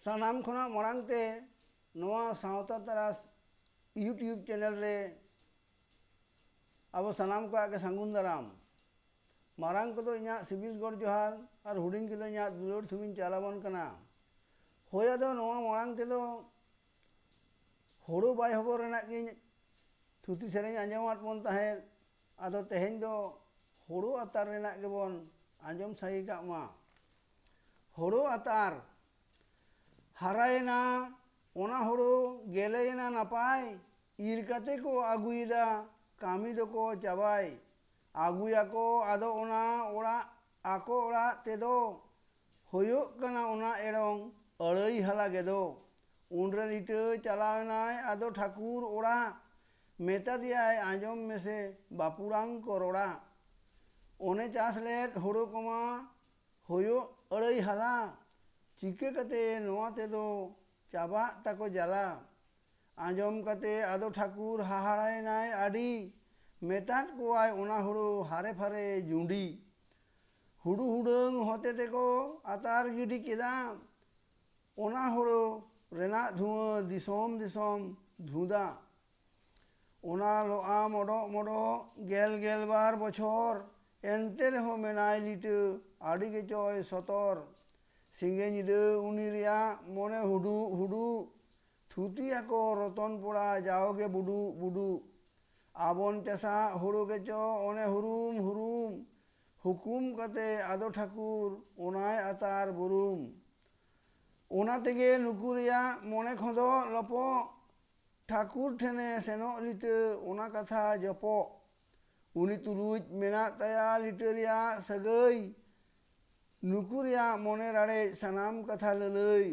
सानाम खुना मरांगते नोआ सावता तरास यूट्यूब चैनल रे अब सानाम को आगे संगुन दाराम मारांग को इना सिविल गढ़ जोहार और हुडिंग के इना दुलोड़ थुमिन चालावन कना होया दो नोआ मरांग ते दो होड़ो बाय हबो रेना की थुती सेरें आंजमात बोन ताहेर आदो तेहेन दो होड़ो अतार रेना के बोन आंजम सही का मा होड़ो अतार हरायना ओना होड़ो गेलेना नापाय इर कते को आगुइदा कामी दो को चाबाय आगुया को आदो ओना ओड़ा आको ओड़ा तेदो होयो कना ओना एरोंग अड़ई हला गेदो उनरे लिटे चलावनाय आदो ठाकुर ओड़ा मेता दियाय आंजम में से बापुरांग को रोड़ा ओने चास लेट होड़ो कोमा होयो अड़ई हला चिके कते नोआ तेदो चाबा ताको जाला आंजम कते आदो ठाकुर हाहाड़ाय नाय आडी मेतात को आय ओना हुड़ो हारे फारे जुंडी हुडू हुडंग होते तेको अतार गिडी केदा ओना हुड़ो रेना धुआं दिसोम दिसोम धुदा ओना लोआ मोडो मोडो गेल गेल बार बछोर एनते रहो मेनाय लिटे आडी के चोय सतर सिंगे निदे उनी रिया मोने हुडू हुडू थुतिया को रतन पोड़ा जाओगे बुडू बुडू आबन चसा हुड़ो के चो ओने हुरुम हुरुम हुकुम कते आदो ठाकुर ओनाय अतार बुरुम ओना तेगे नुकुरिया मोने खोदो लपो ठाकुर ठेने सेनो लिटे ओना कथा जपो उनी तुलुज मेना तया लिटेरिया सगई नुकुरिया मोने राड़े सनाम कथा ललई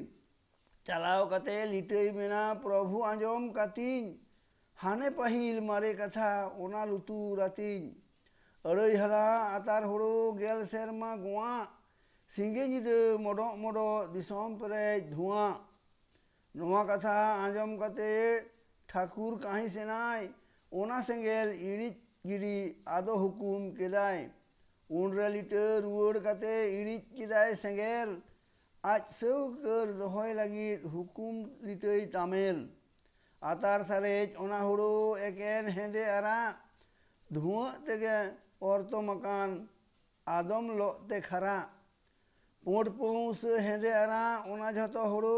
चलाव कते लिटे मेना प्रभु आंजम कातिन हाने पहिल मारे कथा ओना लुतु रातिन अड़ई हला आतार होड़ो गेल सेरमा गुआ सिंगे निदे मोडो मोडो दिसोम परे धुआं नोआ कथा आंजम कते ठाकुर काहीं सेनाय ओना सेंगेल इड़िज गिरी आदो हुकुम केदाय उनरे लिटे रुआड़ कते इड़िज केदाय सेंगेल आज सौ कर दोहय लगी हुकुम लिटे तामेल आतार सारेज ओना हुड़ो एकेन हेंदे आरा धुआं तेगे औरतो मकान आदम लो ते खरा पोट पौस हेंदे आरा ओना झतो हुड़ो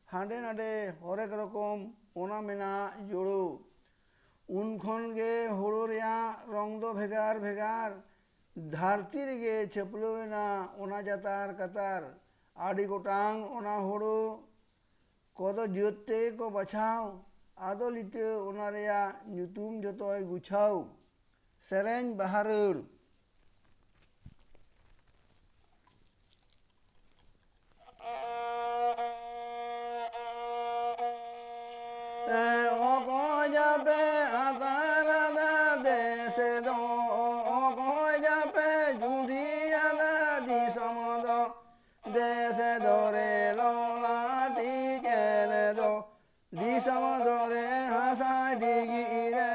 हांडे नाडे हरेक रकम ओना मेना जोड़ो उन खन गे हुड़ो रिया रंग दो भेगार भेगार धरती रेगे छपलोना ओना जातार कतार आड़ी गोटांग ओना हुड़ो कोदो जोते को बचाओ आदो लिटे ओना रिया ᱧᱩᱛᱩᱢ जतोय गुछाओ सेरेंज बहारुड़ समदोरे हसा डिगी रे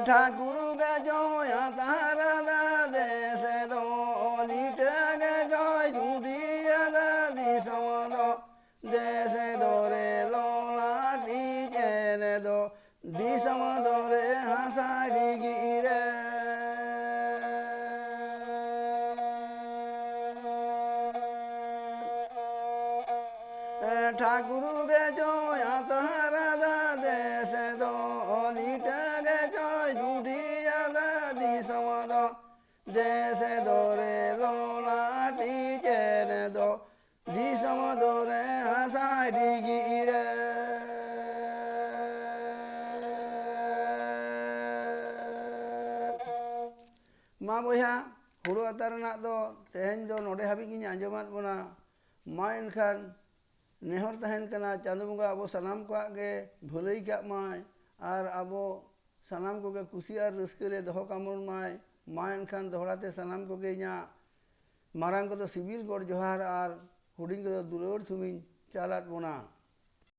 ठाकुर के जोया तारा दा देश दो लिटे के जोय झूठिया दादी समदो देश दो रे लोला टीचेरे दो दी समदो रे हंसा डिगी रे ठाकुर के जोया तारा दा देश दो लिटे के जोय झूठिया दादी समदो देश दो रे लोला टीचेरे दो दी समदो रे हंसा डिगी रे मा बोया हुड़ो अतार ना दो तेहेन दो नोडे हाबी गिन आंजमात बोना मा एनखान नेहर तहन कना चांदो बंगा अब सनाम को आगे भलई का माय और अब सनाम को के खुशी और रस्के रे दहो कामन माय मा एनखान दोहड़ाते सानाम कोगे इना मारांग को सिविल गोड जोहार और हुडिंग को दुलार सुमिन चालात बोना।